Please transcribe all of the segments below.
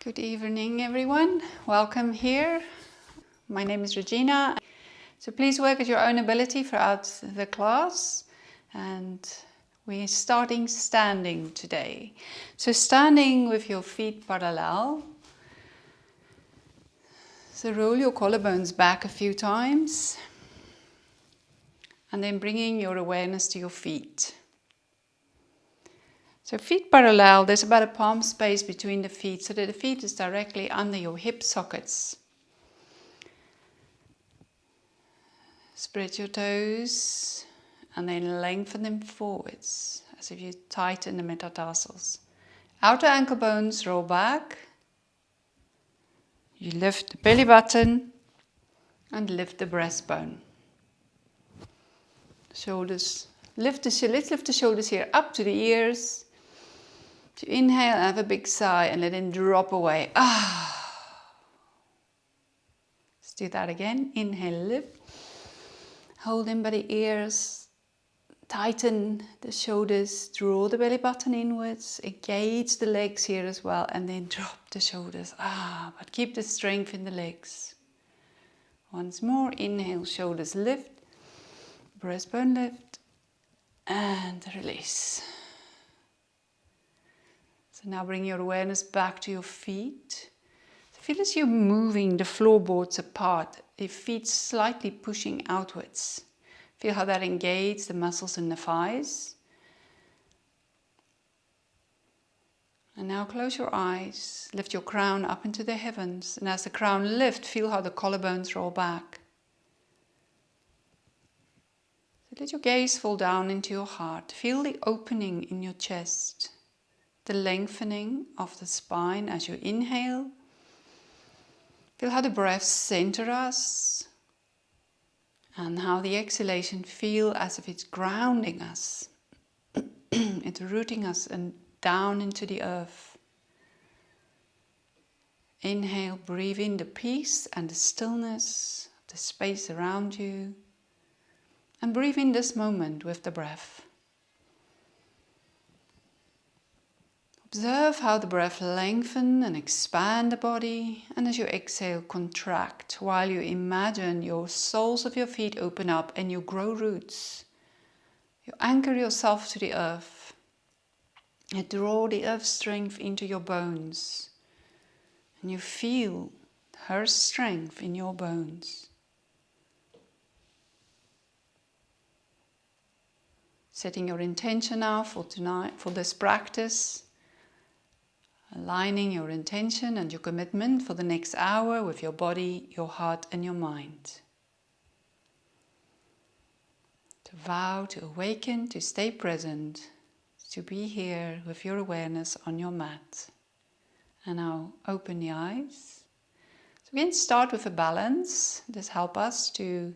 Good evening, everyone. Welcome here. My name is Regina. So please work at your own ability throughout the class. And we're starting standing today. So standing with your feet parallel. So roll your collarbones back a few times. And then bringing your awareness to your feet. So feet parallel, there's about a palm space between the feet so that the feet is directly under your hip sockets. Spread your toes and then lengthen them forwards as if you tighten the metatarsals. Outer ankle bones roll back. You lift the belly button and lift the breastbone. Shoulders, let's lift the shoulders here up to the ears. To inhale, have a big sigh and let it drop away. Let's do that again. Inhale, lift. Hold in by the ears. Tighten the shoulders. Draw the belly button inwards. Engage the legs here as well. And then drop the shoulders. But keep the strength in the legs. Once more. Inhale, shoulders lift. Breastbone lift. And release. So now bring your awareness back to your feet. Feel as you're moving the floorboards apart, your feet slightly pushing outwards. Feel how that engages the muscles in the thighs. And now close your eyes, lift your crown up into the heavens. And as the crown lifts, feel how the collarbones roll back. So let your gaze fall down into your heart. Feel the opening in your chest. The lengthening of the spine as you inhale. Feel how the breath centers us. And how the exhalation feels as if it's grounding us. It's rooting us and down into the earth. Inhale, breathe in the peace and the stillness, the space around you. And breathe in this moment with the breath. Observe how the breath lengthens and expands the body, and as you exhale, contract while you imagine your soles of your feet open up and you grow roots. You anchor yourself to the earth. You draw the earth's strength into your bones, and you feel her strength in your bones. Setting your intention now for tonight, for this practice. Aligning your intention and your commitment for the next hour with your body, your heart and your mind. To vow, to awaken, to stay present, to be here with your awareness on your mat. And now open the eyes. So again, start with a balance. This helps us to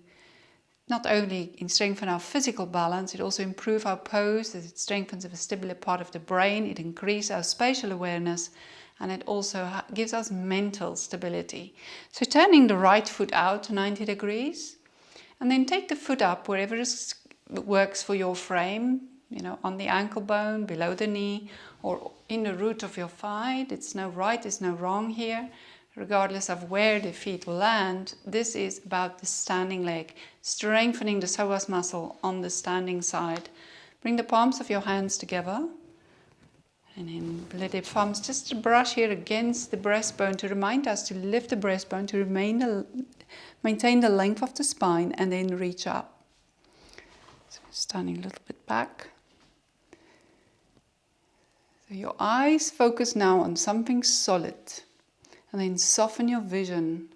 not only strengthen our physical balance, it also improves our pose, it strengthens the vestibular part of the brain, it increases our spatial awareness, and it also gives us mental stability. So turning the right foot out to 90 degrees, and then take the foot up wherever works for your frame, on the ankle bone, below the knee, or in the root of your thigh. It's no right, it's no wrong here. Regardless of where the feet will land, this is about the standing leg, strengthening the psoas muscle on the standing side. Bring the palms of your hands together, and then let the thumbs just brush here against the breastbone to remind us to lift the breastbone, to maintain the length of the spine, and then reach up. So standing a little bit back. So your eyes focus now on something solid. And then soften your vision.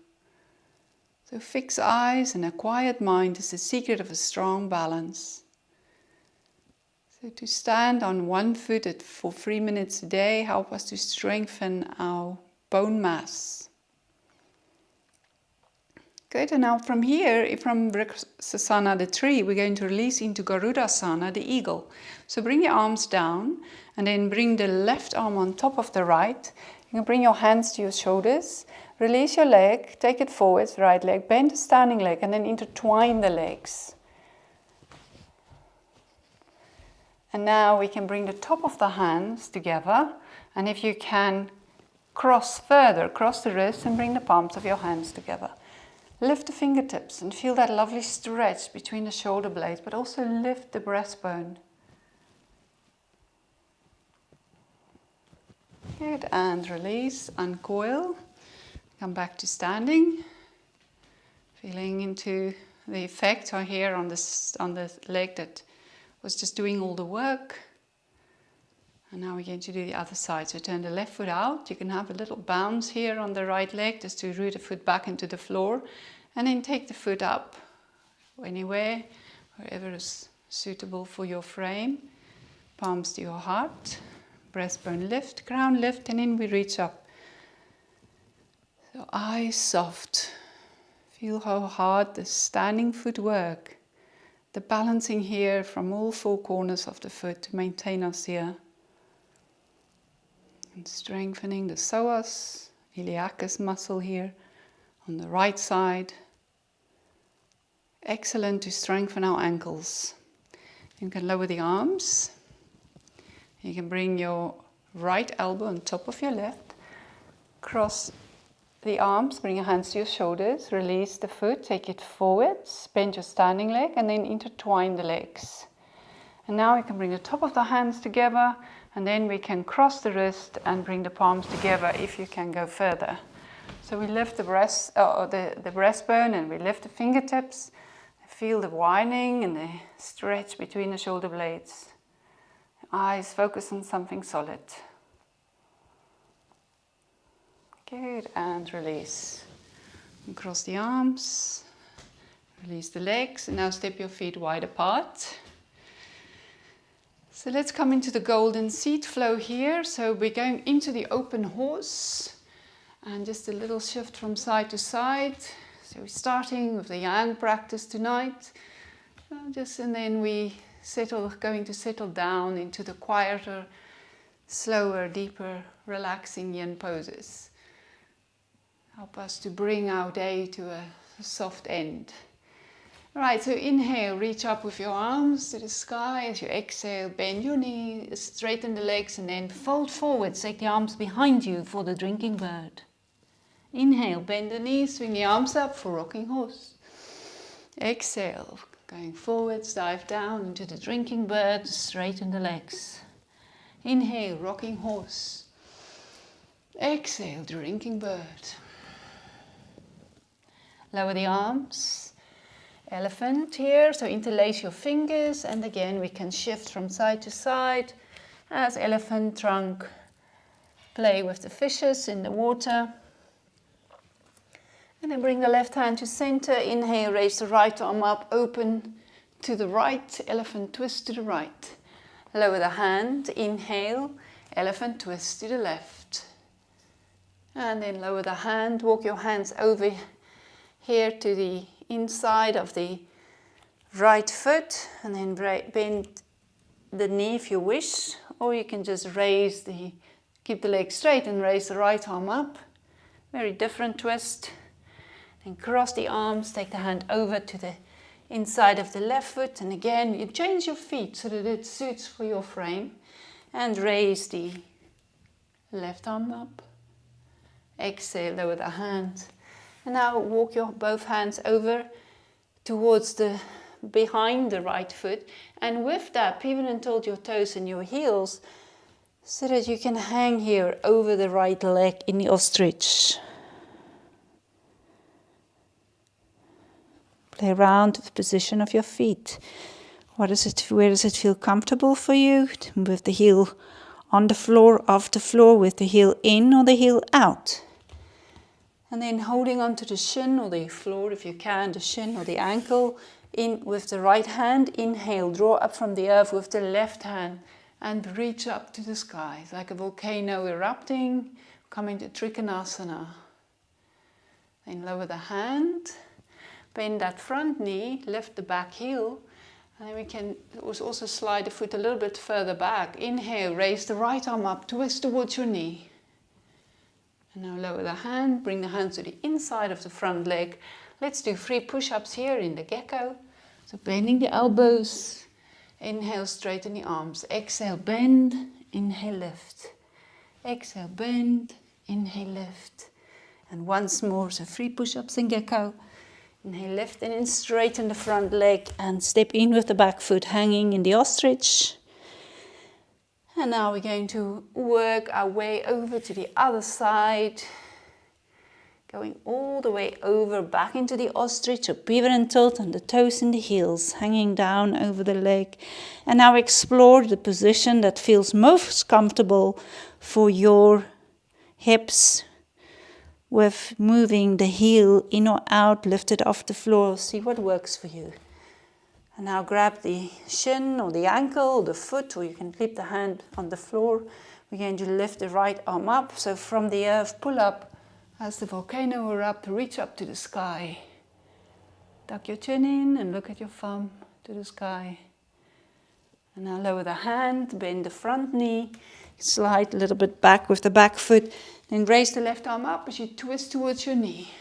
So fixed eyes and a quiet mind is the secret of a strong balance. So to stand on one foot for 3 minutes a day help us to strengthen our bone mass. Good, and now from here, from Savasana, the tree, we're going to release into Garudasana, the eagle. So bring your arms down and then bring the left arm on top of the right. You can bring your hands to your shoulders, release your leg, take it forwards, right leg, bend the standing leg and then intertwine the legs. And now we can bring the top of the hands together, and if you can cross the wrist and bring the palms of your hands together. Lift the fingertips and feel that lovely stretch between the shoulder blades, but also lift the breastbone. Good, and release, uncoil. Come back to standing. Feeling into the effect here on the leg that was just doing all the work. And now we're going to do the other side. So turn the left foot out. You can have a little bounce here on the right leg just to root the foot back into the floor. And then take the foot up anywhere, wherever is suitable for your frame. Palms to your heart. Breastbone lift, crown lift, and then we reach up. So eyes soft. Feel how hard the standing foot work. The balancing here from all four corners of the foot to maintain us here. And strengthening the psoas, iliacus muscle here on the right side. Excellent to strengthen our ankles. You can lower the arms. You can bring your right elbow on top of your left. Cross the arms, bring your hands to your shoulders. Release the foot, take it forwards. Bend your standing leg and then intertwine the legs. And now you can bring the top of the hands together. And then we can cross the wrist and bring the palms together if you can go further. So we lift the breastbone and we lift the fingertips. Feel the widening and the stretch between the shoulder blades. Eyes focus on something solid. Good, and release. And cross the arms. Release the legs, and now step your feet wide apart. So let's come into the golden seat flow here. So we're going into the open horse. And just a little shift from side to side. So we're starting with the yang practice tonight. And then we going to settle down into the quieter, slower, deeper, relaxing yin poses. Help us to bring our day to a soft end. Alright, so inhale, reach up with your arms to the sky. As you exhale, bend your knees, straighten the legs, and then fold forward. Take the arms behind you for the drinking bird. Inhale, bend the knees, swing the arms up for rocking horse. Exhale, going forwards, dive down into the drinking bird, straighten the legs. Inhale, rocking horse. Exhale, drinking bird. Lower the arms. Elephant here, so interlace your fingers, and again we can shift from side to side as elephant trunk. Play with the fishes in the water. And then bring the left hand to center. Inhale, raise the right arm up, open to the right, elephant twist to the right. Lower the hand, inhale, elephant twist to the left. And then lower the hand, walk your hands over here to the inside of the right foot, and then bend the knee if you wish, or you can just keep the leg straight and raise the right arm up. Very different twist. Then cross the arms, take the hand over to the inside of the left foot, and again you change your feet so that it suits for your frame, and raise the left arm up. Exhale, lower the hand. And now walk your both hands over towards behind the right foot. And with that, pivot and tilt your toes and your heels so that you can hang here over the right leg in the ostrich. Play around with the position of your feet. Where does it feel comfortable for you? With the heel on the floor, off the floor, with the heel in or the heel out. And then holding onto the shin or the floor if you can, the shin or the ankle, in with the right hand. Inhale, draw up from the earth with the left hand and reach up to the sky. It's like a volcano erupting, coming to Trikonasana. Then lower the hand, bend that front knee, lift the back heel, and then we can also slide the foot a little bit further back. Inhale, raise the right arm up, twist towards your knee. And now lower the hand, bring the hands to the inside of the front leg. Let's do 3 push-ups here in the gecko. So bending the elbows. Inhale, straighten the arms. Exhale, bend. Inhale, lift. Exhale, bend. inhale, lift. And once more, so 3 push-ups in gecko. Inhale, lift, and then straighten the front leg and step in with the back foot hanging in the ostrich. And now we're going to work our way over to the other side. Going all the way over, back into the ostrich, so pivot and tilt, and the toes in the heels, hanging down over the leg. And now explore the position that feels most comfortable for your hips, with moving the heel in or out, lifted off the floor. See what works for you. And now grab the shin or the ankle or the foot, or you can keep the hand on the floor. We're going to lift the right arm up. So from the earth, pull up as the volcano erupts, reach up to the sky. Tuck your chin in and look at your thumb to the sky. And now lower the hand, bend the front knee, slide a little bit back with the back foot. Then raise the left arm up as you twist towards your knee.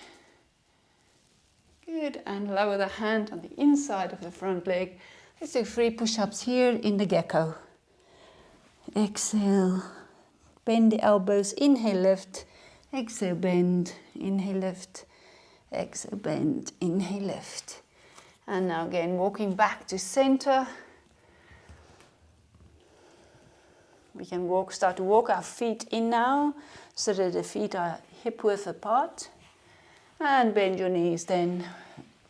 Good, and lower the hand on the inside of the front leg. Let's do 3 push-ups here in the gecko. Exhale, bend the elbows, inhale, lift. Exhale, bend, inhale, lift. Exhale, bend, inhale, lift. And now again, walking back to center. We can start to walk our feet in now, so that the feet are hip width apart. And bend your knees then,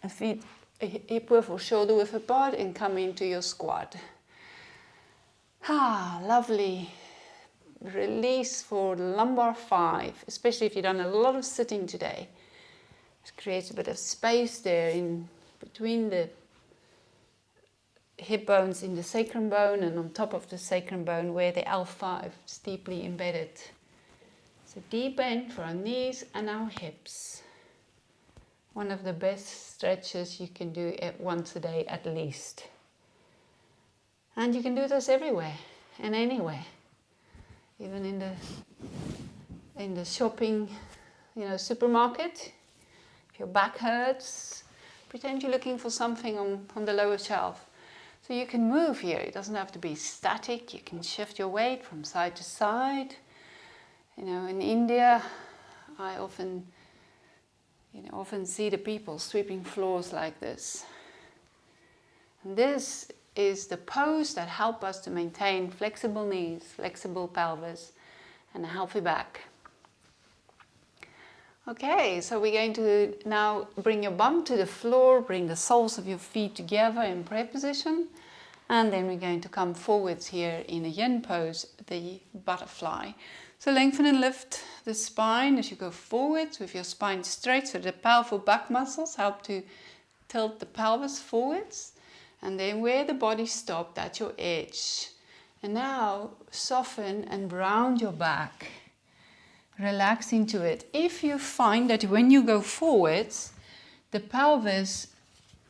feet hip width or shoulder width apart, and come into your squat. Lovely. Release for lumbar 5, especially if you've done a lot of sitting today. It creates a bit of space there in between the hip bones in the sacrum bone and on top of the sacrum bone where the L5 is deeply embedded. So deep bend for our knees and our hips. One of the best stretches you can do once a day at least. And you can do this everywhere and anywhere. Even in the shopping, supermarket. If your back hurts, pretend you're looking for something on the lower shelf. So you can move here. It doesn't have to be static. You can shift your weight from side to side. In India, I often see the people sweeping floors like this. And this is the pose that helps us to maintain flexible knees, flexible pelvis, and a healthy back. Okay, so we're going to now bring your bum to the floor, bring the soles of your feet together in prayer position, and then we're going to come forwards here in a yin pose, the butterfly. So lengthen and lift the spine as you go forwards with your spine straight, so the powerful back muscles help to tilt the pelvis forwards. And then where the body stopped, at your edge. And now soften and round your back. Relax into it. If you find that when you go forwards, the pelvis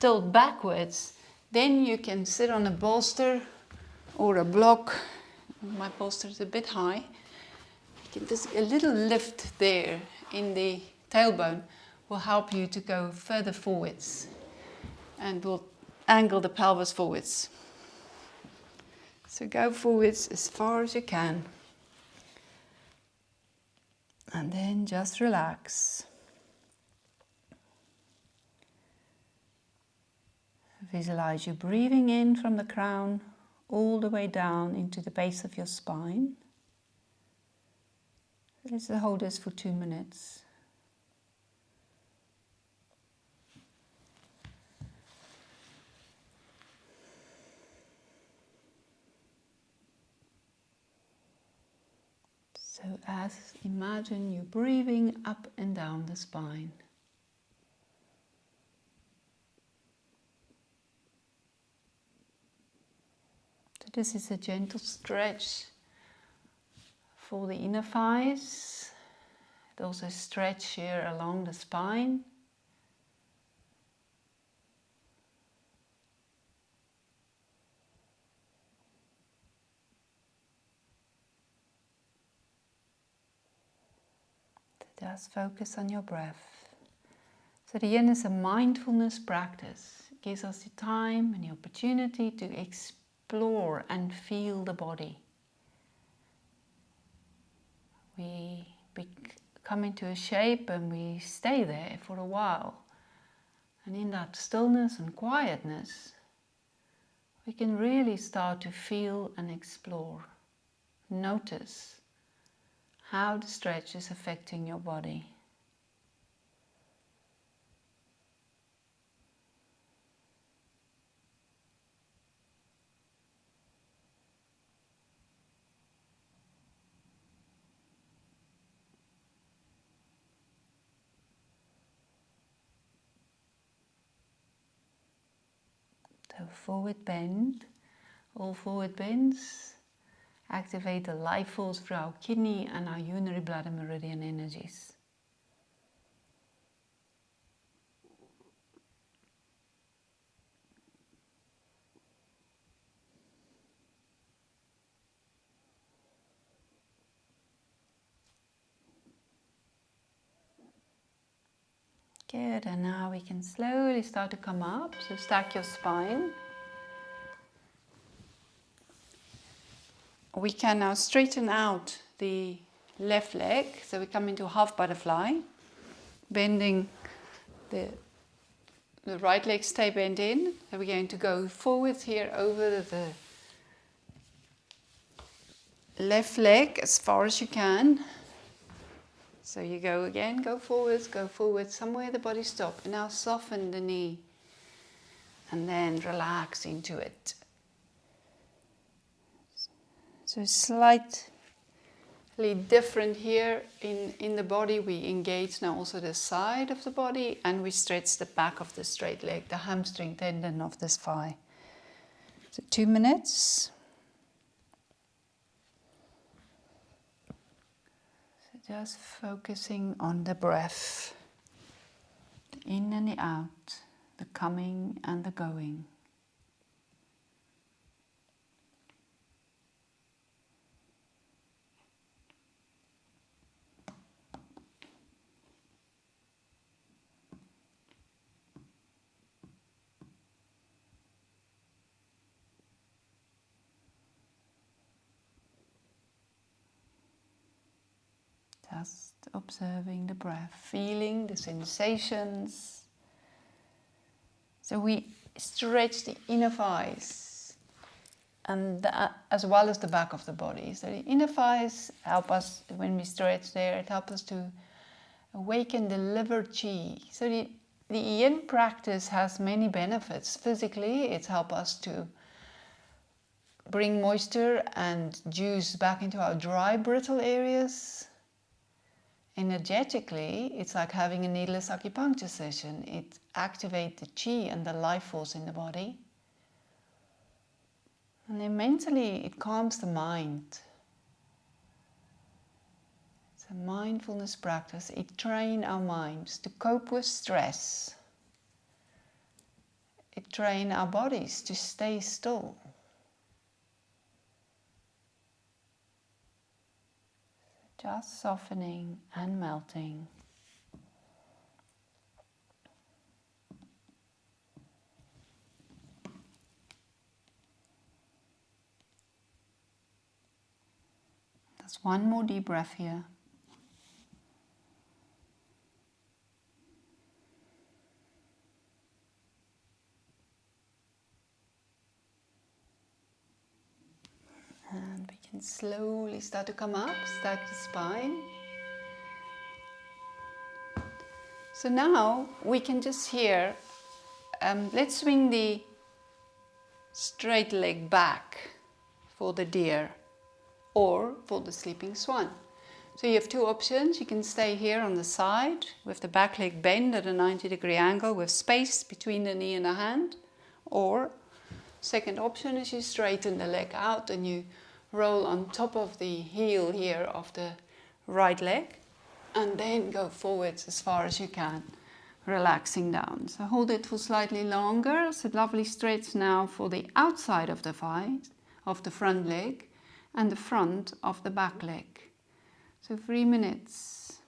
tilt backwards, then you can sit on a bolster or a block. My bolster is a bit high. Just a little lift there in the tailbone will help you to go further forwards and will angle the pelvis forwards. So go forwards as far as you can. And then just relax. Visualize you breathing in from the crown all the way down into the base of your spine. Let's hold this for 2 minutes. So imagine you breathing up and down the spine. So this is a gentle stretch for the inner thighs. It also stretch here along the spine. Just focus on your breath. So the yin is a mindfulness practice. It gives us the time and the opportunity to explore and feel the body. We come into a shape and we stay there for a while. And in that stillness and quietness, we can really start to feel and explore. Notice how the stretch is affecting your body. So forward bend, all forward bends activate the life force through our kidney and our urinary bladder meridian energies. Good, and now we can slowly start to come up, so stack your spine. We can now straighten out the left leg, so we come into half butterfly, bending the right leg, stay bent in, and we're going to go forwards here over the left leg as far as you can. So you go again, go forwards, somewhere the body stops. And now soften the knee and then relax into it. So slightly different here in the body. We engage now also the side of the body and we stretch the back of the straight leg, the hamstring tendon of this thigh. So 2 minutes. Just focusing on the breath, the in and the out, the coming and the going. Just observing the breath, feeling the sensations. So we stretch the inner thighs and as well as the back of the body. So the inner thighs help us, when we stretch there, it helps us to awaken the liver chi. So the Yin practice has many benefits. Physically, it helps us to bring moisture and juice back into our dry, brittle areas. Energetically, it's like having a needleless acupuncture session. It activates the chi and the life force in the body. And then mentally, it calms the mind. It's a mindfulness practice. It trains our minds to cope with stress. It trains our bodies to stay still. Just softening and melting. Just one more deep breath here. And we can slowly start to come up, stack the spine. So now we can just here, let's swing the straight leg back for the deer or for the sleeping swan. So you have two options. You can stay here on the side with the back leg bent at a 90-degree angle with space between the knee and the hand. Or second option is you straighten the leg out and you roll on top of the heel here of the right leg and then go forwards as far as you can, relaxing down. So hold it for slightly longer. So lovely stretch now for the outside of the thigh, of the front leg and the front of the back leg. So 3 minutes.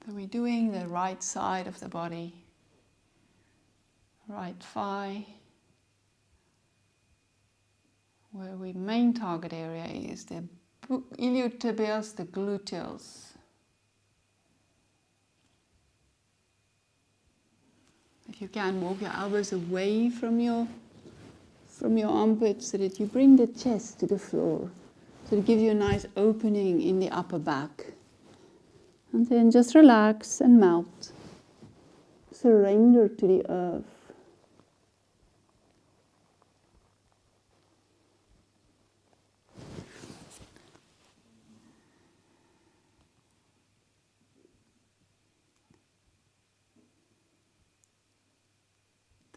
So we're doing the right side of the body, right thigh, where our main target area is the iliotibials, the gluteals. If you can, walk your elbows away from your armpits so that you bring the chest to the floor. So it gives you a nice opening in the upper back. And then just relax and melt. Surrender to the earth.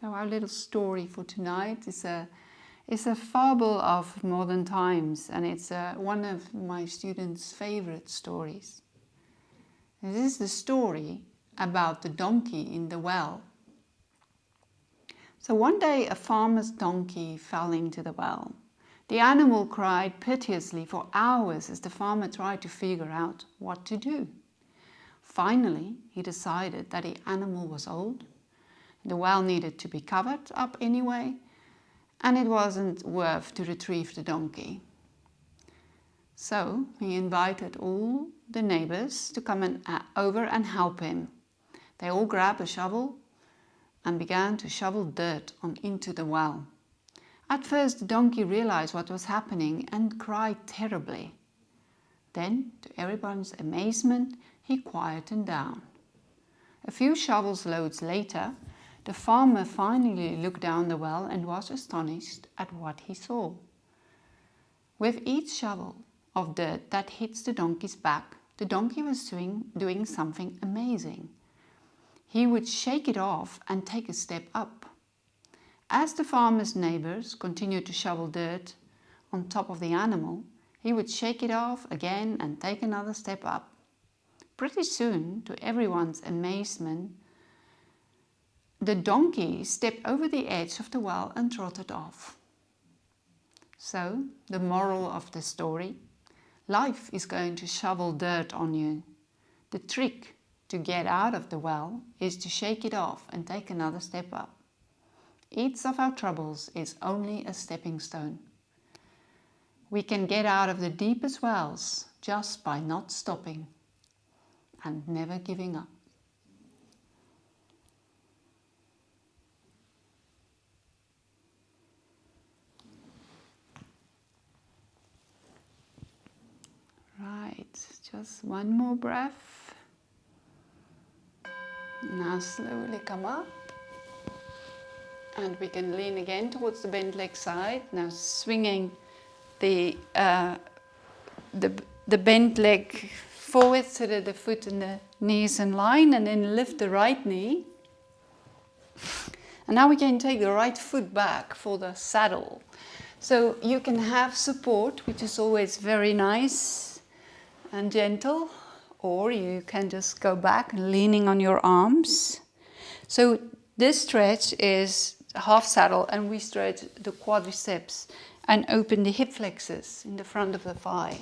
So our little story for tonight is a fable of modern times, and it's one of my students' favorite stories. This is the story about the donkey in the well. So one day a farmer's donkey fell into the well. The animal cried piteously for hours as the farmer tried to figure out what to do. Finally, he decided that the animal was old. The well needed to be covered up anyway, and it wasn't worth to retrieve the donkey. So he invited all the neighbors to come over and help him. They all grabbed a shovel and began to shovel dirt into the well. At first the donkey realized what was happening and cried terribly. Then, to everyone's amazement, he quietened down. A few shovels loads later, the farmer finally looked down the well and was astonished at what he saw. With each shovel of dirt that hits the donkey's back, the donkey was doing something amazing. He would shake it off and take a step up. As the farmer's neighbors continued to shovel dirt on top of the animal, he would shake it off again and take another step up. Pretty soon, to everyone's amazement, the donkey stepped over the edge of the well and trotted off. So, the moral of the story: life is going to shovel dirt on you. The trick to get out of the well is to shake it off and take another step up. Each of our troubles is only a stepping stone. We can get out of the deepest wells just by not stopping and never giving up. Right, just one more breath. Now slowly come up. And we can lean again towards the bent leg side. Now swinging the bent leg forward so that the foot and the knees in line, and then lift the right knee. And now we can take the right foot back for the saddle. So you can have support, which is always very nice and gentle, or you can just go back and leaning on your arms. So this stretch is half saddle, and we stretch the quadriceps and open the hip flexors in the front of the thigh.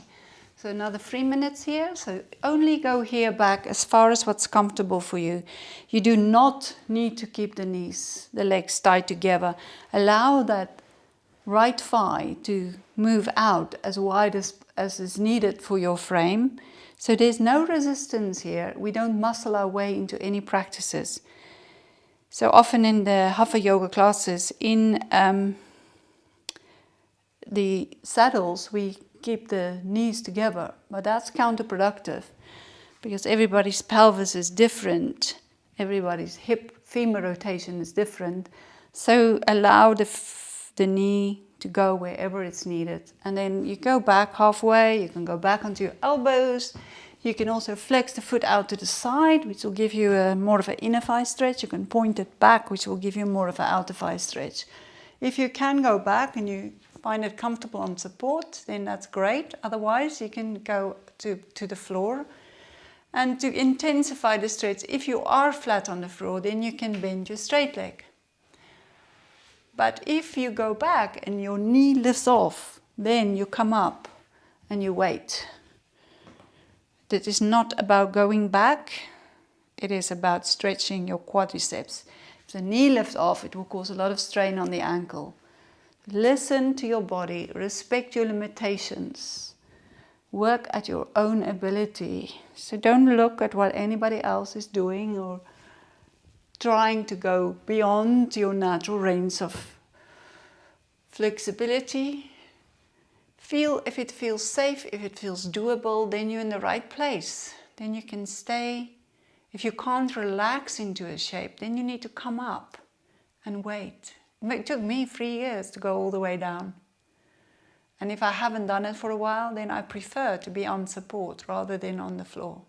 So another 3 minutes here. So only go here back as far as what's comfortable for you. You do not need to keep the legs tied together. Allow that right thigh to move out as wide as is needed for your frame. So there's no resistance here. We don't muscle our way into any practices. So often in the Hatha yoga classes, in the saddles, we keep the knees together, but that's counterproductive because everybody's pelvis is different, everybody's hip femur rotation is different. So allow the knee to go wherever it's needed, and then you go back halfway. You can go back onto your elbows. You can also flex the foot out to the side, which will give you more of an inner thigh stretch. You can point it back, which will give you more of an outer thigh stretch. If you can go back and you find it comfortable on support, then that's great. Otherwise, you can go to the floor. And to intensify the stretch, if you are flat on the floor, then you can bend your straight leg. But if you go back and your knee lifts off, then you come up and you wait. It is not about going back, it is about stretching your quadriceps. If the knee lifts off, it will cause a lot of strain on the ankle. Listen to your body, respect your limitations, work at your own ability. So don't look at what anybody else is doing or trying to go beyond your natural range of flexibility. Feel if it feels safe, if it feels doable, then you're in the right place. Then you can stay. If you can't relax into a shape, then you need to come up and wait. It took me 3 years to go all the way down. And if I haven't done it for a while, then I prefer to be on support rather than on the floor.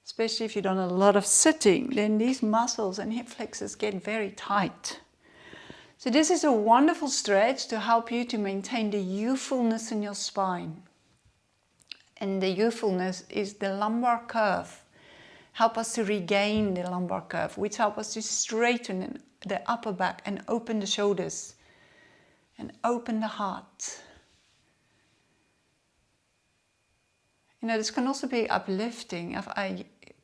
Especially if you've done a lot of sitting, then these muscles and hip flexors get very tight. So this is a wonderful stretch to help you to maintain the youthfulness in your spine. And the youthfulness is the lumbar curve. Help us to regain the lumbar curve, which help us to straighten the upper back and open the shoulders and open the heart. You know, this can also be uplifting.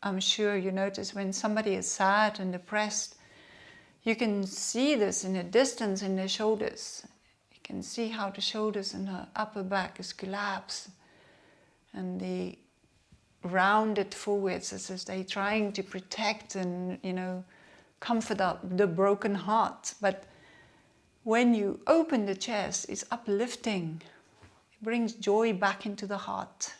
I'm sure you notice when somebody is sad and depressed, you can see this in the distance in their shoulders. You can see how the shoulders and the upper back is collapsed and the rounded forwards as if they're trying to protect and, you know, comfort up the broken heart. But when you open the chest, it's uplifting. It brings joy back into the heart.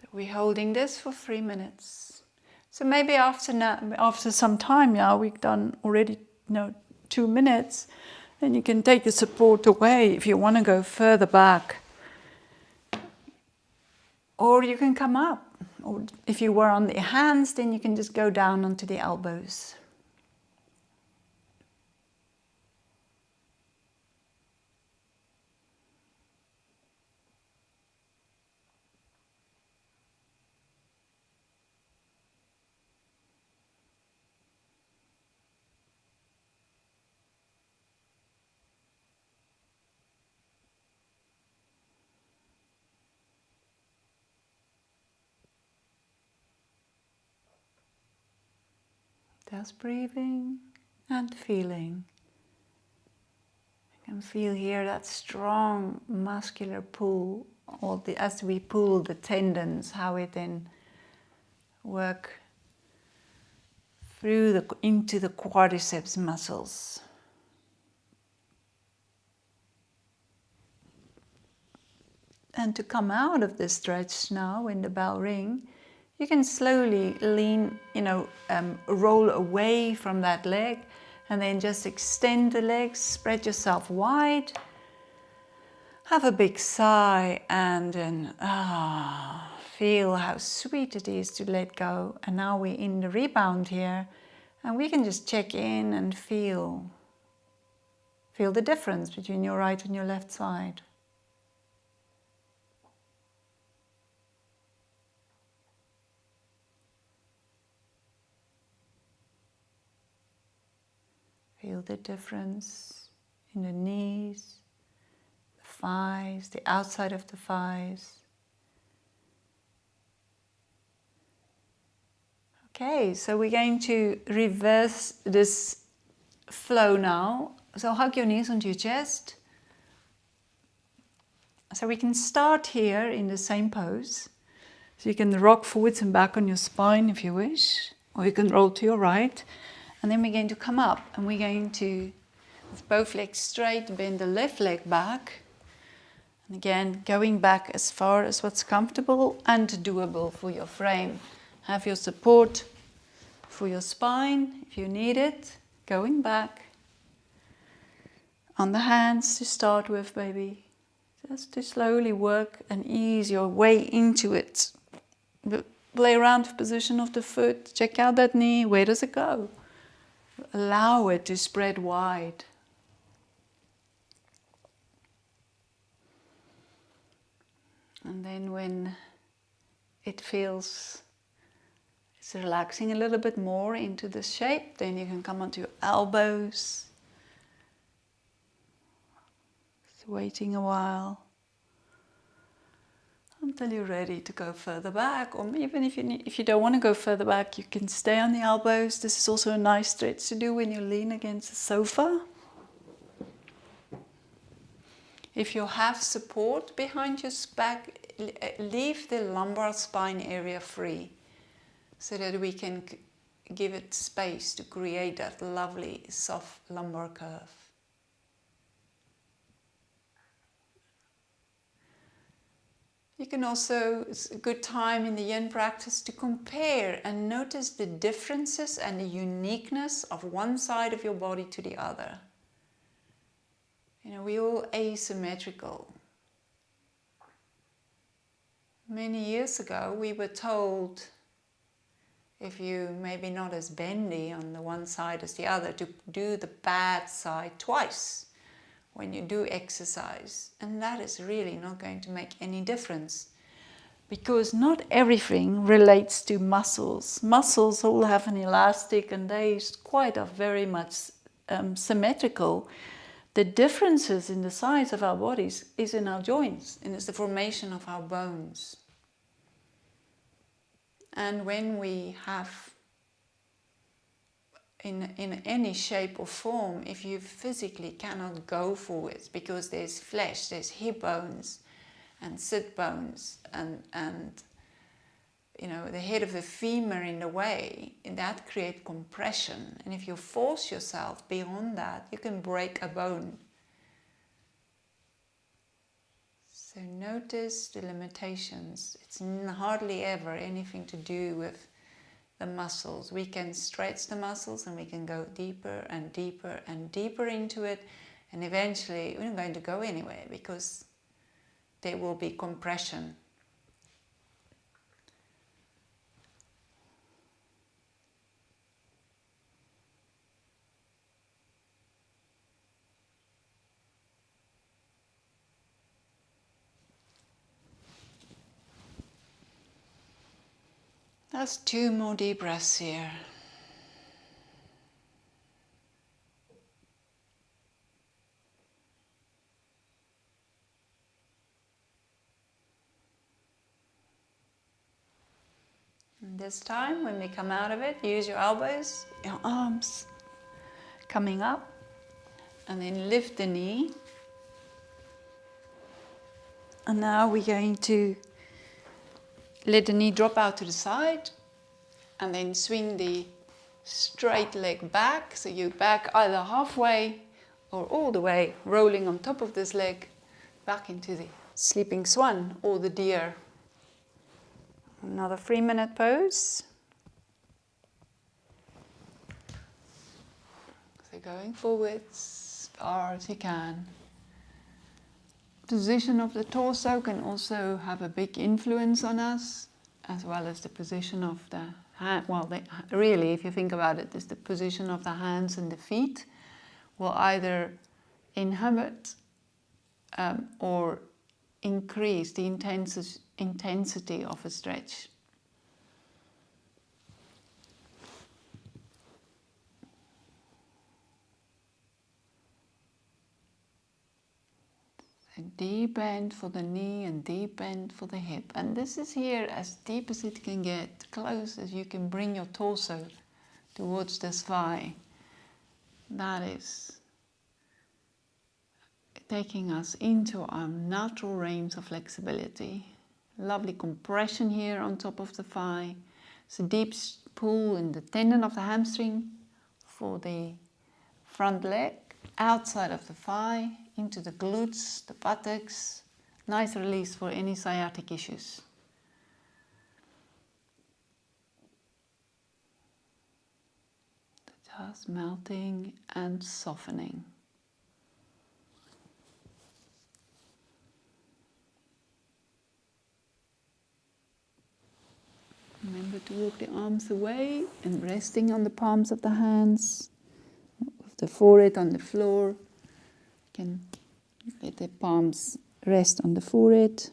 So we're holding this for 3 minutes. So maybe after some time, yeah, we've done already 2 minutes, then you can take the support away if you want to go further back. Or you can come up. Or if you were on the hands, then you can just go down onto the elbows. Just breathing and feeling. You can feel here that strong muscular pull, as we pull the tendons, how it then work through into the quadriceps muscles. And to come out of this stretch now, when the bell rings, you can slowly lean, roll away from that leg and then just extend the legs, spread yourself wide. Have a big sigh and then feel how sweet it is to let go. And now we're in the rebound here and we can just check in and feel the difference between your right and your left side. Feel the difference in the knees, the thighs, the outside of the thighs. Okay, so we're going to reverse this flow now. So hug your knees onto your chest. So we can start here in the same pose. So you can rock forwards and back on your spine if you wish, or you can roll to your right. And then we're going to come up and we're going to, with both legs straight, bend the left leg back. And again, going back as far as what's comfortable and doable for your frame. Have your support for your spine if you need it. Going back. On the hands to start with, maybe. Just to slowly work and ease your way into it. Play around with the position of the foot. Check out that knee. Where does it go? Allow it to spread wide. And then when it feels it's relaxing a little bit more into the shape, then you can come onto your elbows. Just waiting a while until you're ready to go further back, or even if you don't want to go further back, you can stay on the elbows. This is also a nice stretch to do when you lean against the sofa. If you have support behind your back, leave the lumbar spine area free so that we can give it space to create that lovely soft lumbar curve. You can also, it's a good time in the Yin practice to compare and notice the differences and the uniqueness of one side of your body to the other. You know, we're all asymmetrical. Many years ago we were told, if you maybe not as bendy on the one side as the other, to do the bad side twice when you do exercise. And that is really not going to make any difference, because not everything relates to muscles. Muscles all have an elastic and they quite are very much symmetrical. The differences in the size of our bodies is in our joints, and it's the formation of our bones. And when we have, in any shape or form, if you physically cannot go forwards because there's flesh, there's hip bones and sit bones and you know, the head of the femur in the way, and that creates compression. And if you force yourself beyond that, you can break a bone. So notice the limitations. It's hardly ever anything to do with the muscles. We can stretch the muscles and we can go deeper and deeper and deeper into it, and eventually we're not going to go anywhere because there will be compression. That's 2 more deep breaths here. And this time, when we come out of it, use your elbows, your arms coming up, and then lift the knee. And now we're going to let the knee drop out to the side, and then swing the straight leg back. So you back either halfway or all the way, rolling on top of this leg back into the sleeping swan or the deer. Another 3-minute pose. So going forwards as far as you can. Position of the torso can also have a big influence on us, as well as the position of the hand. Well, really, if you think about it, is the position of the hands and the feet will either inhibit or increase the intensity of a stretch. A deep bend for the knee and deep bend for the hip. And this is here as deep as it can get, close as you can bring your torso towards the thigh. That is taking us into our natural range of flexibility. Lovely compression here on top of the thigh. It's a deep pull in the tendon of the hamstring for the front leg, outside of the thigh, into the glutes, the buttocks. Nice release for any sciatic issues. Just melting and softening. Remember to walk the arms away and resting on the palms of the hands, with the forehead on the floor. You can let the palms rest on the forehead.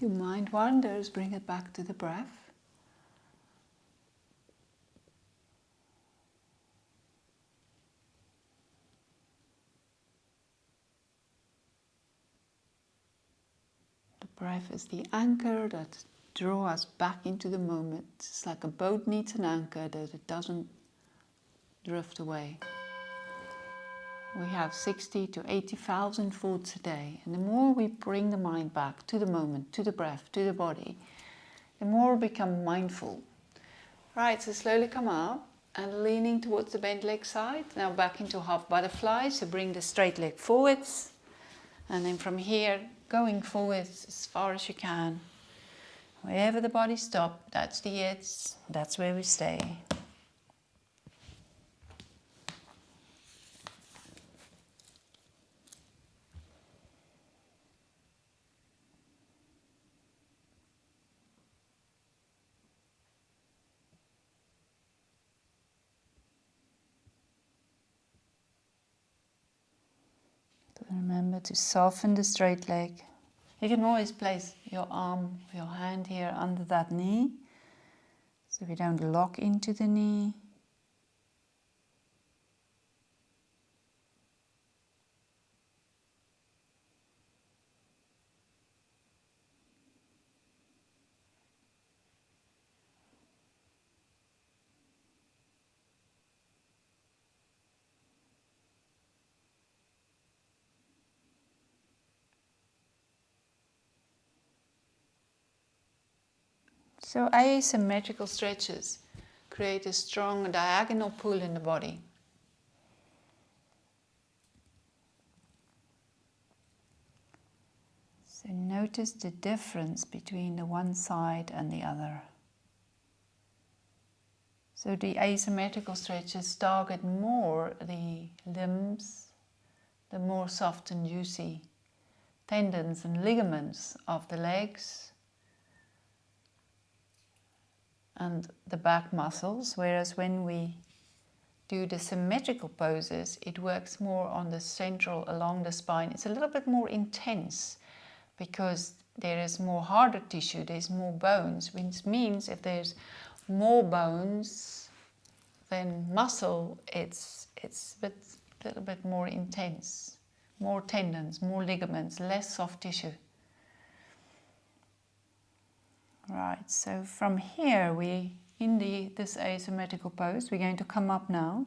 your mind wanders, bring it back to the breath. The breath is the anchor that draws us back into the moment. It's like a boat needs an anchor that it doesn't drift away. We have 60 to 80,000 thoughts a day, and the more we bring the mind back to the moment, to the breath, to the body, the more we become mindful. Right, so slowly come up and leaning towards the bent leg side. Now back into half butterfly, so bring the straight leg forwards, and then from here going forwards as far as you can. Wherever the body stops, that's the edge, that's where we stay. Remember to soften the straight leg. You can always place your arm, your hand here under that knee, so we don't lock into the knee. So asymmetrical stretches create a strong diagonal pull in the body. So notice the difference between the one side and the other. So the asymmetrical stretches target more the limbs, the more soft and juicy tendons and ligaments of the legs and the back muscles, whereas when we do the symmetrical poses, it works more on the central, along the spine. It's a little bit more intense because there is more harder tissue, there's more bones, which means if there's more bones than muscle, it's a little bit more intense. More tendons, more ligaments, less soft tissue. Right, so from here this asymmetrical pose, we're going to come up now.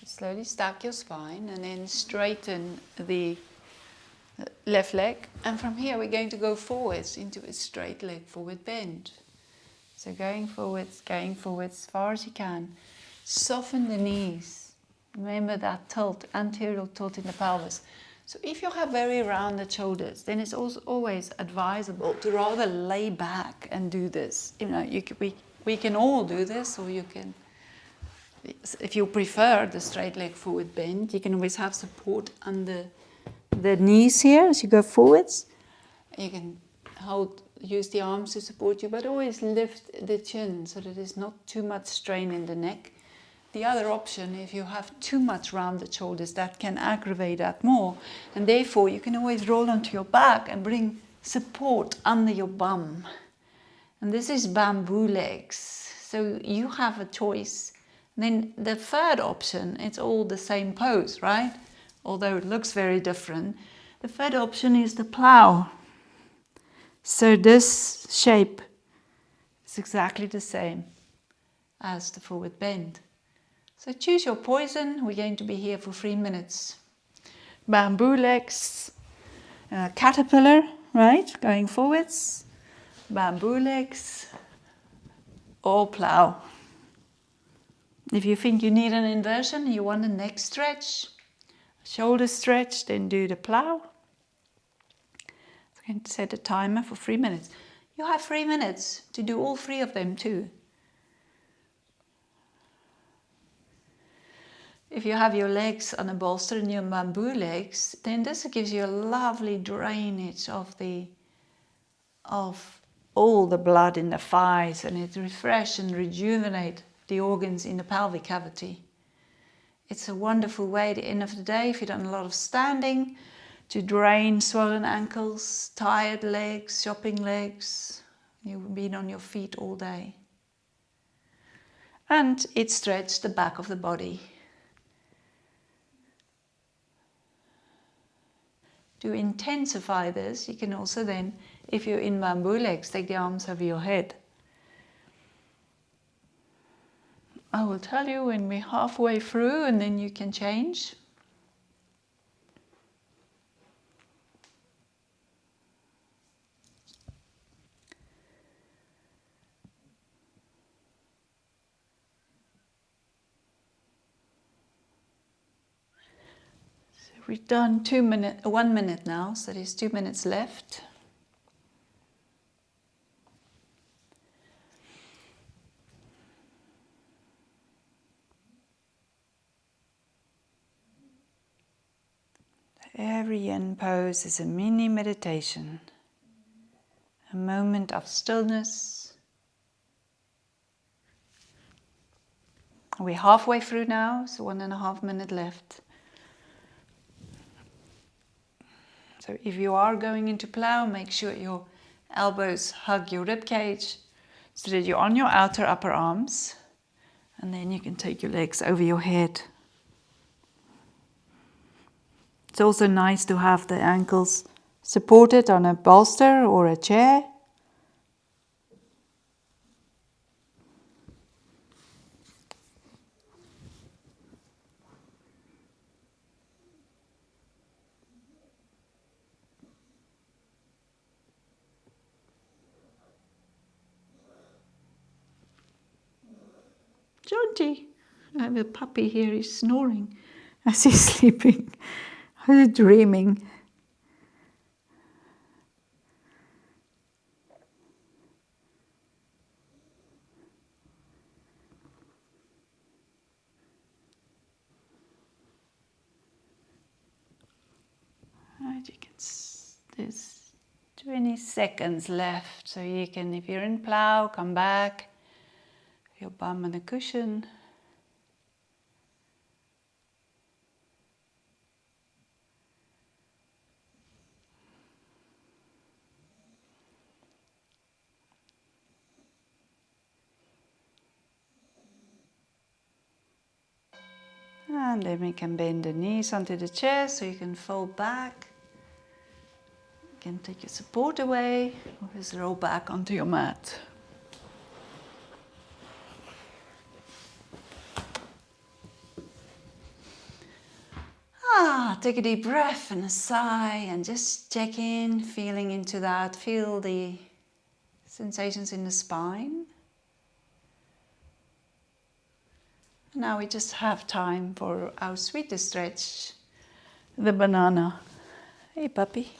Slowly stack your spine and then straighten the left leg. And from here we're going to go forwards into a straight leg forward bend. So going forwards as far as you can. Soften the knees. Remember that tilt, anterior tilt in the pelvis. So if you have very rounded shoulders, then it's also always advisable to rather lay back and do this. You know, we can all do this, or you can, if you prefer the straight leg forward bend, you can always have support under the knees here as you go forwards. You can use the arms to support you, but always lift the chin so that there's not too much strain in the neck. The other option, if you have too much rounded shoulders, that can aggravate that more. And therefore, you can always roll onto your back and bring support under your bum. And this is bamboo legs. So you have a choice. And then the third option, it's all the same pose, right? Although it looks very different. The third option is the plow. So this shape is exactly the same as the forward bend. So choose your poison. We're going to be here for 3 minutes. Bamboo legs, caterpillar, right? Going forwards. Bamboo legs, or plow. If you think you need an inversion, you want a neck stretch, shoulder stretch, then do the plow. I'm going to set a timer for 3 minutes. You have 3 minutes to do all 3 of them too. If you have your legs on a bolster and your bamboo legs, then this gives you a lovely drainage of all the blood in the thighs, and it refreshes and rejuvenates the organs in the pelvic cavity. It's a wonderful way at the end of the day, if you've done a lot of standing, to drain swollen ankles, tired legs, shopping legs. You've been on your feet all day. And it stretched the back of the body. To intensify this, you can also then, if you're in bamboo legs, take the arms over your head. I will tell you when we're halfway through and then you can change. We've done 1 minute now, so there's 2 minutes left. Every yin pose is a mini meditation, a moment of stillness. We're halfway through now, so 1.5 minutes left. So if you are going into plow, make sure your elbows hug your rib cage so that you're on your outer upper arms, and then you can take your legs over your head. It's also nice to have the ankles supported on a bolster or a chair. Jonty, I have a puppy here, he's snoring as he's sleeping, he's dreaming. Right, there's 20 seconds left, so you can, if you're in plow, come back, your bum on a cushion. And then we can bend the knees onto the chair so you can fold back. You can take your support away or just roll back onto your mat. Take a deep breath and a sigh and just check in, feeling into that. Feel the sensations in the spine. Now we just have time for our sweetest stretch, the banana. Hey puppy.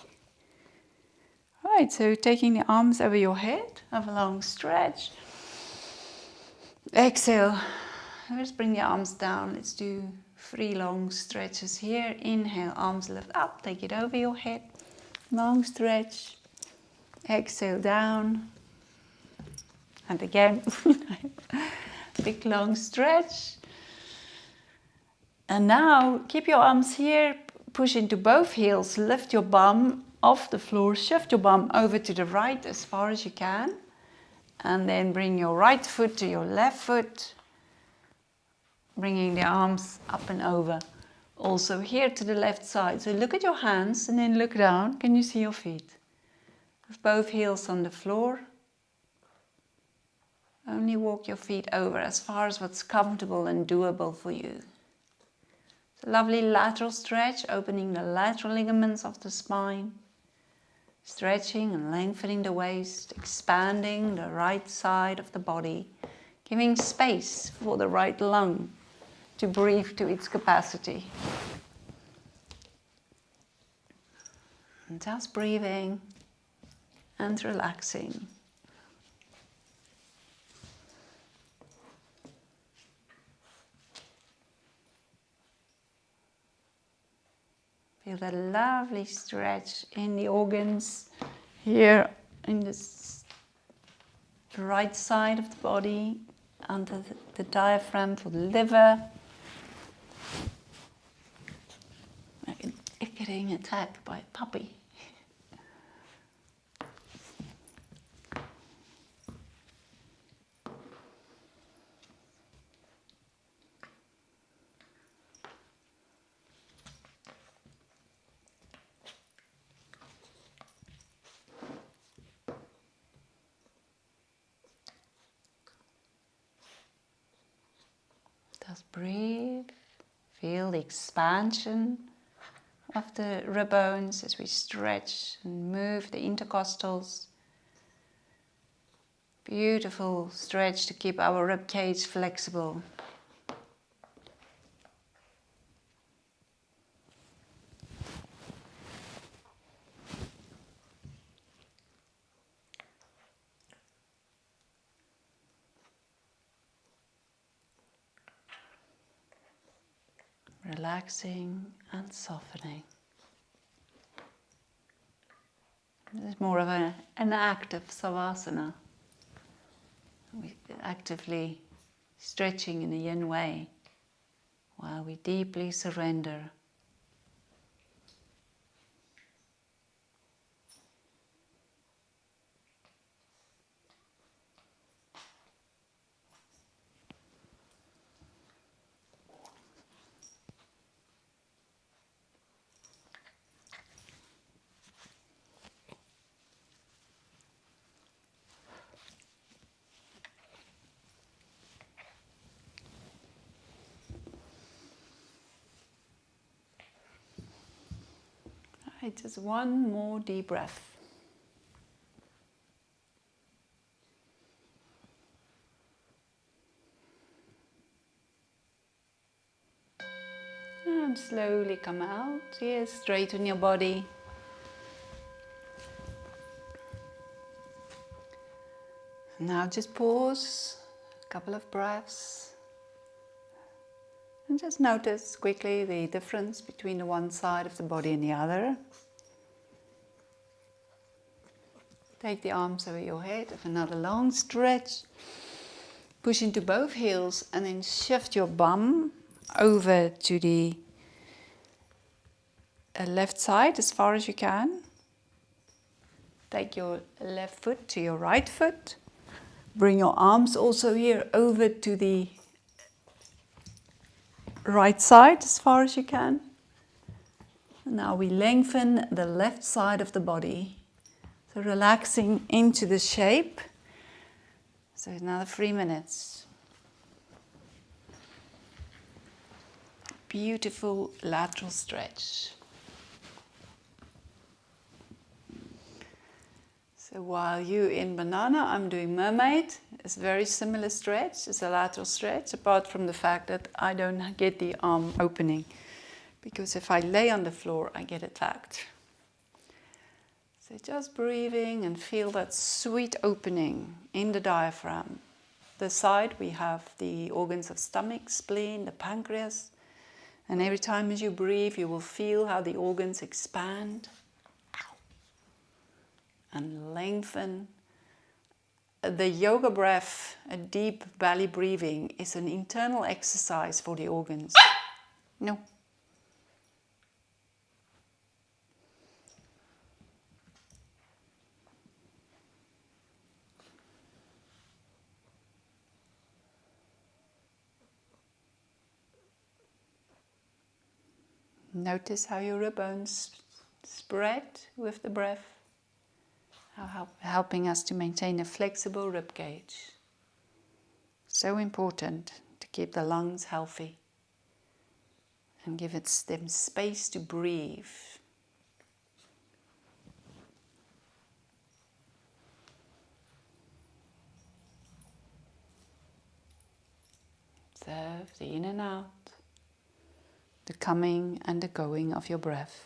Right, so taking the arms over your head, have a long stretch. Exhale, let's bring the arms down. Let's do 3 long stretches here. Inhale, arms lift up, take it over your head. Long stretch. Exhale down. And again, big long stretch. And now keep your arms here, push into both heels, lift your bum off the floor, shift your bum over to the right as far as you can. And then bring your right foot to your left foot, bringing the arms up and over. Also here to the left side. So look at your hands and then look down. Can you see your feet? With both heels on the floor. Only walk your feet over as far as what's comfortable and doable for you. It's a lovely lateral stretch, opening the lateral ligaments of the spine. Stretching and lengthening the waist, expanding the right side of the body, giving space for the right lung to breathe to its capacity. And just breathing and relaxing. Feel that lovely stretch in the organs here in the right side of the body, under the diaphragm for the liver. I can getting attacked by a puppy. Just breathe. Feel the expansion of the rib bones as we stretch and move the intercostals. Beautiful stretch to keep our rib cage flexible. Relaxing and softening. This is more of an active Savasana. We're actively stretching in a yin way while we deeply surrender. Right, just one more deep breath. And slowly come out. Yes, straighten your body. Now just pause, a couple of breaths. And just notice quickly the difference between the one side of the body and the other. Take the arms over your head, have another long stretch. Push into both heels and then shift your bum over to the left side as far as you can. Take your left foot to your right foot. Bring your arms also here over to the right side as far as you can. And now we lengthen the left side of the body. So relaxing into the shape. So another 3 minutes. Beautiful lateral stretch. So while you in banana, I'm doing mermaid. It's a very similar stretch. It's a lateral stretch, apart from the fact that I don't get the arm opening. Because if I lay on the floor, I get attacked. So just breathing and feel that sweet opening in the diaphragm. The side we have the organs of stomach, spleen, the pancreas. And every time as you breathe, you will feel how the organs expand and lengthen. The yoga breath, a deep belly breathing, is an internal exercise for the organs. No. Notice how your rib bones spread with the breath, helping us to maintain a flexible rib cage. So important to keep the lungs healthy and give them space to breathe. Observe the in and out, the coming and the going of your breath.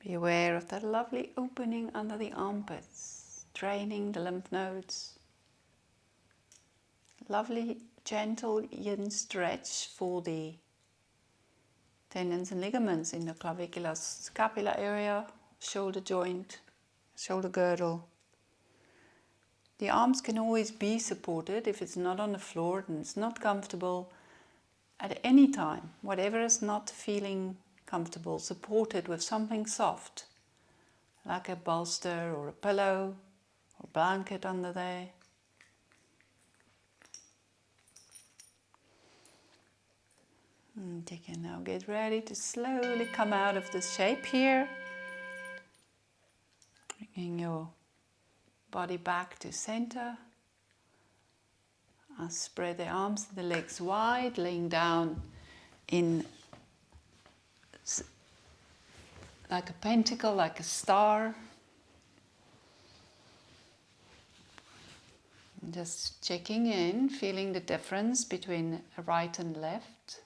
Be aware of that lovely opening under the armpits, draining the lymph nodes. Lovely, gentle yin stretch for the tendons and ligaments in the clavicular scapular area, shoulder joint, shoulder girdle. The arms can always be supported if it's not on the floor and it's not comfortable at any time. Whatever is not feeling comfortable, supported with something soft, like a bolster or a pillow or blanket under there. And you can now get ready to slowly come out of this shape here. Bringing your body back to center. I'll spread the arms and the legs wide, laying down in like a pentacle, like a star. And just checking in, feeling the difference between right and left.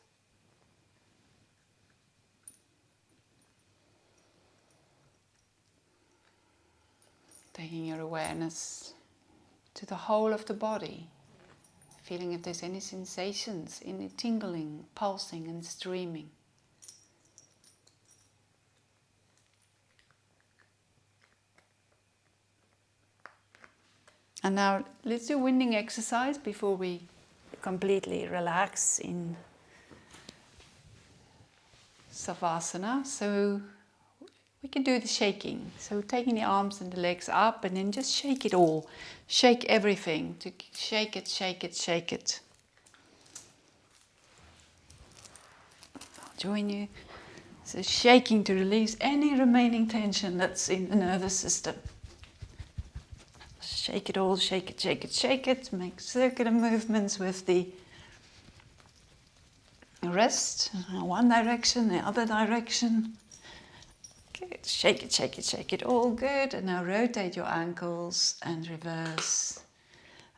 Taking your awareness to the whole of the body. Feeling if there's any sensations, any tingling, pulsing and streaming. And now let's do a winding exercise before we completely relax in Savasana. So we can do the shaking. So taking the arms and the legs up and then just shake it all. Shake everything. To shake it, shake it, shake it. I'll join you. So shaking to release any remaining tension that's in the nervous system. Shake it all, shake it, shake it, shake it. Make circular movements with the wrist. One direction, the other direction. Good. Shake it, shake it, shake it. All good. And now rotate your ankles and reverse.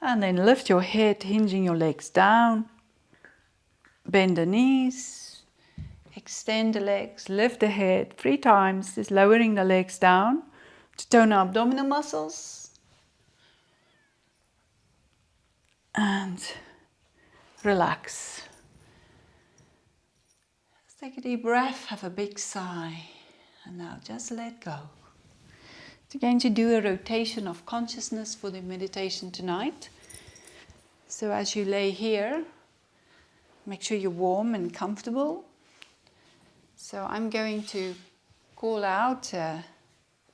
And then lift your head, hinging your legs down. Bend the knees. Extend the legs. Lift the head 3 times. Just lowering the legs down to tone our abdominal muscles. And relax. Let's take a deep breath, have a big sigh, and now just let go. We're going to do a rotation of consciousness for the meditation tonight. So as you lay here, make sure you're warm and comfortable. So I'm going to call out a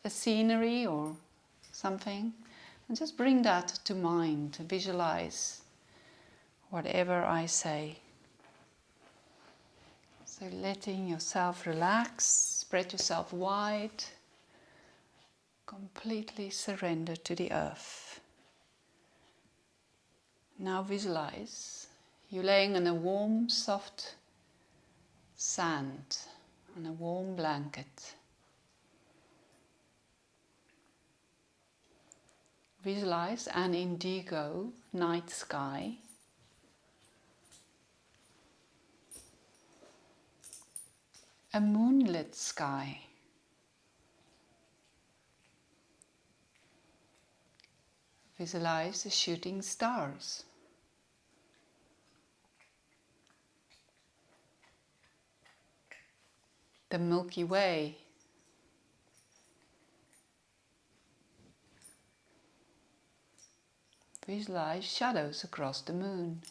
scenery or something. And just bring that to mind, to visualize whatever I say. So letting yourself relax, spread yourself wide, completely surrender to the earth. Now visualize you laying on a warm, soft sand, on a warm blanket. Visualize an indigo night sky. A moonlit sky. Visualize the shooting stars. The Milky Way. Visualize shadows across the moon.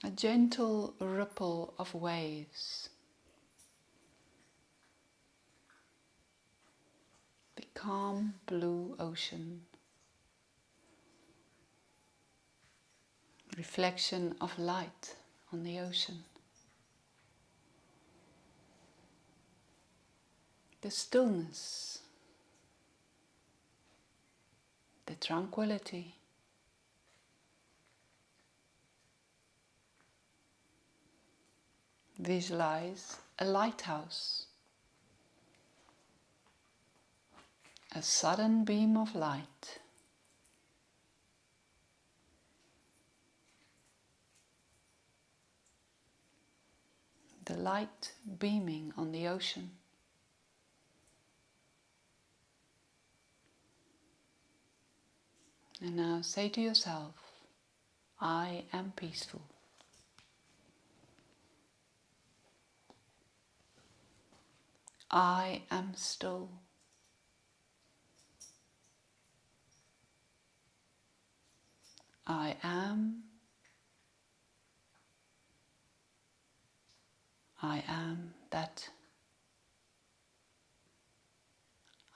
A gentle ripple of waves. The calm blue ocean. Reflection of light on the ocean. The stillness, the tranquility. Visualize a lighthouse, a sudden beam of light. the light beaming on the ocean. And now say to yourself, I am peaceful. I am still. I am that.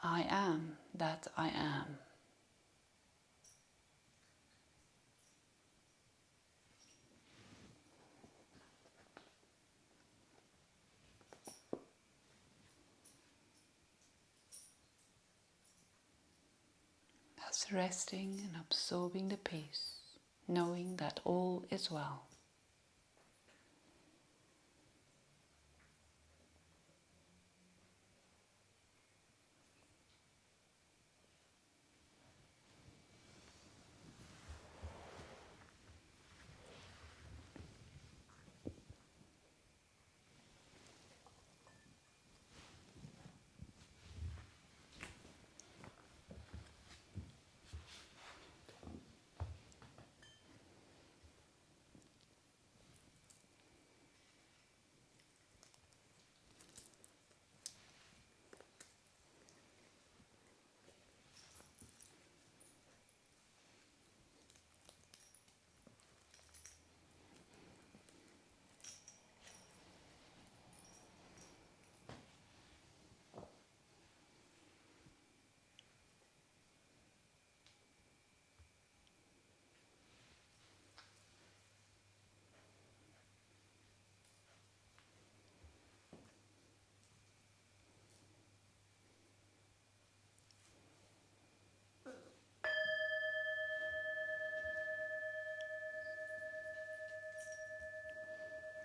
I am that I am. Thus resting and absorbing the peace, knowing that all is well.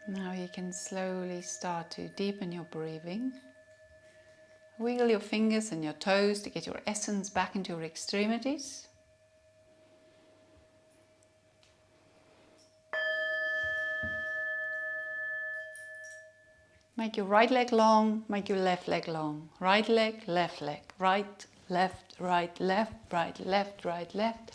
Now you can slowly start to deepen your breathing. Wiggle your fingers and your toes to get your essence back into your extremities. Make your right leg long, make your left leg long. Right leg, left leg. Right, left, right, left, right, left, right, left,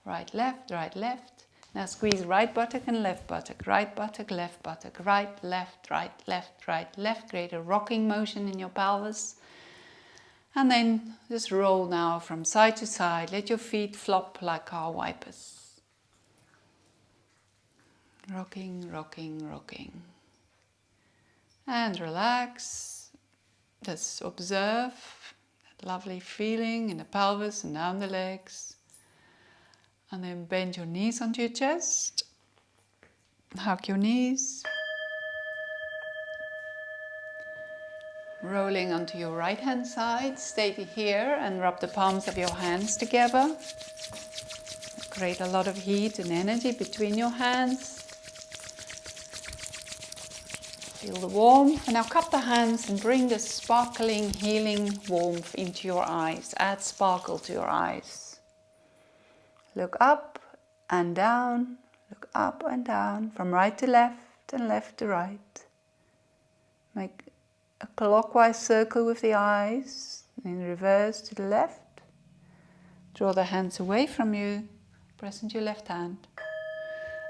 right, left, right, left. Now squeeze right buttock and left buttock, right buttock, left buttock, right, left, right, left, right, left. Create a rocking motion in your pelvis. And then just roll now from side to side. Let your feet flop like car wipers. Rocking, rocking, rocking. And relax. Just observe that lovely feeling in the pelvis and down the legs. And then bend your knees onto your chest. Hug your knees. Rolling onto your right hand side. Stay here and rub the palms of your hands together. Create a lot of heat and energy between your hands. Feel the warmth. And now cup the hands and bring the sparkling, healing warmth into your eyes. Add sparkle to your eyes. Look up and down. Look up and down. From right to left and left to right. Make a clockwise circle with the eyes. In reverse to the left. Draw the hands away from you. Press into your left hand.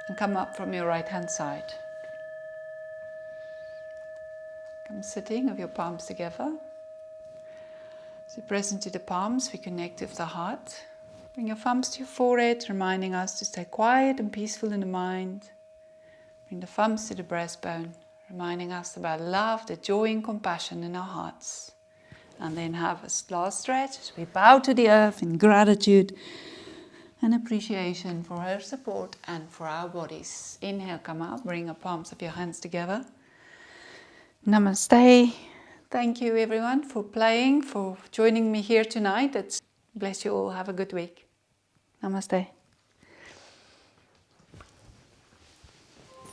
And come up from your right hand side. Come sitting with your palms together. So press into the palms, we connect with the heart. Bring your thumbs to your forehead, reminding us to stay quiet and peaceful in the mind. Bring the thumbs to the breastbone, reminding us about love, the joy and compassion in our hearts. And then have a last stretch as we bow to the earth in gratitude and appreciation for her support and for our bodies. Inhale, come up, bring the palms of your hands together. Namaste. Thank you everyone for playing, for joining me here tonight. Bless you all. Have a good week. Namaste.